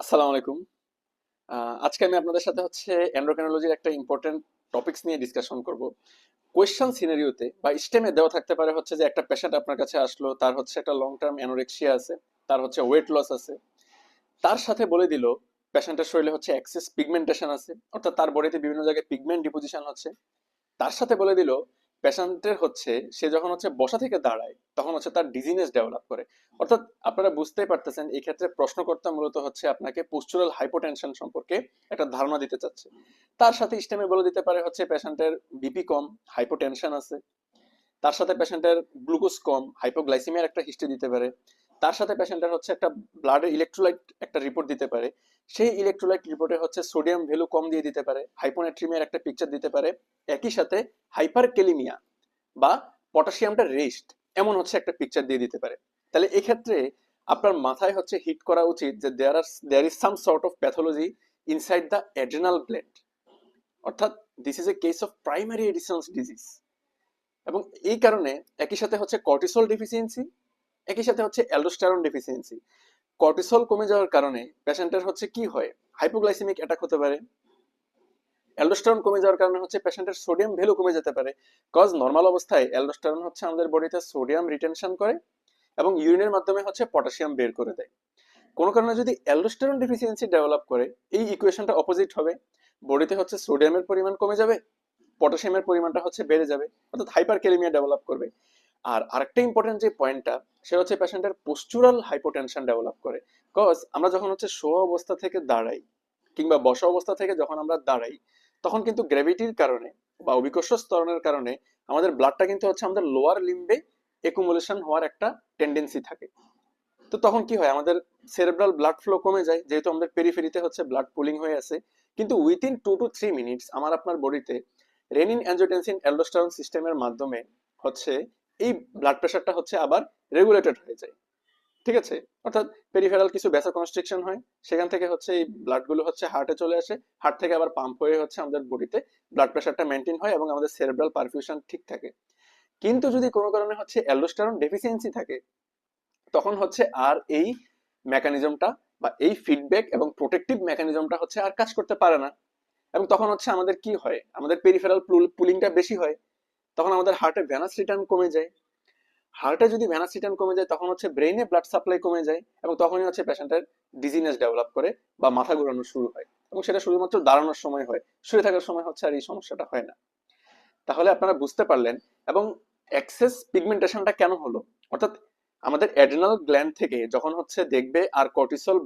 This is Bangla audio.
আসসালামু আলাইকুম। আজকে আমি আপনাদের সাথে হচ্ছে এন্ডোক্রাইনোলজির একটা ইম্পর্টেন্ট টপিকস নিয়ে ডিসকাশন করব। কোয়েশ্চেন সিনারিওতে বা স্টেমে দেওয়া থাকতে পারে হচ্ছে যে একটা পেশেন্ট আপনার কাছে আসলো, তার হচ্ছে একটা লং টার্ম অ্যানোরেক্সিয়া আছে, তার হচ্ছে ওয়েট লস আছে, তার সাথে বলে দিল পেশেন্টের শরীরে হচ্ছে এক্সেস পিগমেন্টেশন আছে, অর্থাৎ তার বডিতে বিভিন্ন জায়গায় পিগমেন্ট ডিপোজিশন হচ্ছে। তার সাথে বলে দিল পেশেন্টের হচ্ছে সে যখন হচ্ছে বসা থেকে দাঁড়ায় তখন হচ্ছে তার ডিজিনেস ডেভেলপ করে। অর্থাৎ আপনারা বুঝতেই পারতেছেন এই ক্ষেত্রে প্রশ্নকর্তা মূলত হচ্ছে আপনাকে পোস্চুরাল হাইপোটেনশন সম্পর্কে একটা ধারণা দিতে চাচ্ছে। তার সাথে স্টেমে বলে দিতে পারে হচ্ছে পেশেন্টের বিপি কম, হাইপোটেনশন আছে। তার সাথে পেশেন্টের গ্লুকোজ কম, হাইপোগ্লাইসিমিয়ার একটা হিস্ট্রি দিতে পারে। তার সাথে পেশেন্টের হচ্ছে একটা ব্লাডের ইলেকট্রোলাইট একটা রিপোর্ট দিতে পারে। সেই ইলেকট্রোলাইট রিপোর্টে হচ্ছে সোডিয়াম ভ্যালু কম দিয়ে দিতে পারে, হাইপোনাট্রিমিয়ার একটা পিকচার দিতে পারে। একই সাথে হাইপারকেলিমিয়া বা পটাশিয়ামটা রেস্ট এমন হচ্ছে একটা পিকচার দিয়ে দিতে পারে। তাহলে এক্ষেত্রে আপনার মাথায় হচ্ছে হিট করা উচিত যে there is some sort of pathology inside the adrenal gland, অর্থাৎ this is a case of primary additional disease. এবং এই কারণে একই সাথে হচ্ছে কর্টিসল ডেফিসিয়েন্সি, একই সাথে হচ্ছে অ্যালডোস্টেরন ডেফিসিয়েন্সি। কর্টিসল কমে যাওয়ার কারণে পেশেন্টের হচ্ছে কি হয়, হাইপোগ্লাইসেমিক অ্যাটাক হতে পারে। অ্যালডোস্টেরন কমে যাওয়ার কারণে হচ্ছে পেশেন্টের সোডিয়াম ভ্যালু কমে যেতে পারে। কজ নর্মাল অবস্থায় অ্যালডোস্টেরন হচ্ছে আমাদের বডিতে সোডিয়াম রিটেনশন করে এবং ইউরিনের মাধ্যমে হচ্ছে পটাশিয়াম বের করে দেয়। কোনো কারণে যদি অ্যালডোস্টেরন ডেফিসিয়েন্সি ডেভেলপ করে, এই ইকুয়েশনটা অপোজিট হবে। বডিতে হচ্ছে সোডিয়ামের পরিমাণ কমে যাবে, পটাশিয়ামের পরিমাণটা হচ্ছে বেড়ে যাবে, অর্থাৎ হাইপারক্যালেমিয়া ডেভেলপ করবে। আর আরেকটা ইম্পর্টেন্ট যে পয়েন্টটা, সেটা হচ্ছে পেশেন্টের পোস্চুরাল হাইপোটেনশন ডেভেলপ করে। কজ আমরা যখন হচ্ছে শোয়া অবস্থা থেকে দাঁড়াই কিংবা বসা অবস্থা থেকে যখন আমরা দাঁড়াই, তখন কিন্তু গ্র্যাভিটির কারণে বা অভিকর্ষ ত্বরণের কারণে আমাদের ব্লাডটা কিন্তু হচ্ছে আমাদের লোয়ার লিম্বে একুমুলেশন হওয়ার একটা টেন্ডেন্সি থাকে। তো তখন কি হয়, আমাদের সেরেব্রাল ব্লাড ফ্লো কমে যায়, যেহেতু আমাদের পেরিফেরিতে হচ্ছে ব্লাড পুলিং হয়ে আছে। কিন্তু উইথিন 2 to 3 মিনিটস আমার আপনার বডিতে রেনিন অ্যাঞ্জিওটেনসিন অ্যালডোস্টেরন সিস্টেমের মাধ্যমে হচ্ছে এই ব্লাড প্রেশারটা হচ্ছে আবার রেগুলেটেড হয়ে যায়। ঠিক আছে? অর্থাৎ পেরিফেরাল কিছু ভ্যাসো কনস্ট্রিকশন হয়, সেখান থেকে হচ্ছে এই ব্লাড গুলো হচ্ছে হার্টে চলে আসে, হার্ট থেকে আবার পাম্প হয়ে হচ্ছে আমাদের বডিতে ব্লাড প্রেশারটা মেনটেন হয় এবং আমাদের সেরেব্রাল পারফিউশন ঠিক থাকে। কিন্তু যদি কোনো কারণে হচ্ছে অ্যালডোস্টেরন ডেফিসিয়েন্সি থাকে, তখন হচ্ছে আর এই মেকানিজমটা বা এই ফিডব্যাক এবং প্রোটেক্টিভ মেকানিজমটা হচ্ছে আর কাজ করতে পারে না। এবং তখন হচ্ছে আমাদের কি হয়, আমাদের পেরিফেরাল পুলিংটা বেশি হয়, তখন আমাদের হার্টে ভেনাস রিটার্ন কমে যায়। হার্টে যদি ভেনাস রিটার্ন কমে যায় তখন হচ্ছে ব্রেইনে ব্লাড সাপ্লাই কমে যায় এবং তখনই হচ্ছে পেশেন্টের ডিজিনেস ডেভেলপ করে বা মাথা ঘোরানো শুরু হয়। এবং সেটা শুধুমাত্র দাঁড়ানোর সময় হয়, শুয়ে থাকার সময় হচ্ছে আর এই সমস্যাটা হয় না। তাহলে আপনারা বুঝতে পারলেন। এবং এক্সেস পিগমেন্টেশনটা কেন হলো, অর্থাৎ আমাদের অ্যাড্রিনাল গ্ল্যান্ড থেকে যখন হচ্ছে দেখবে আর কর্টিসল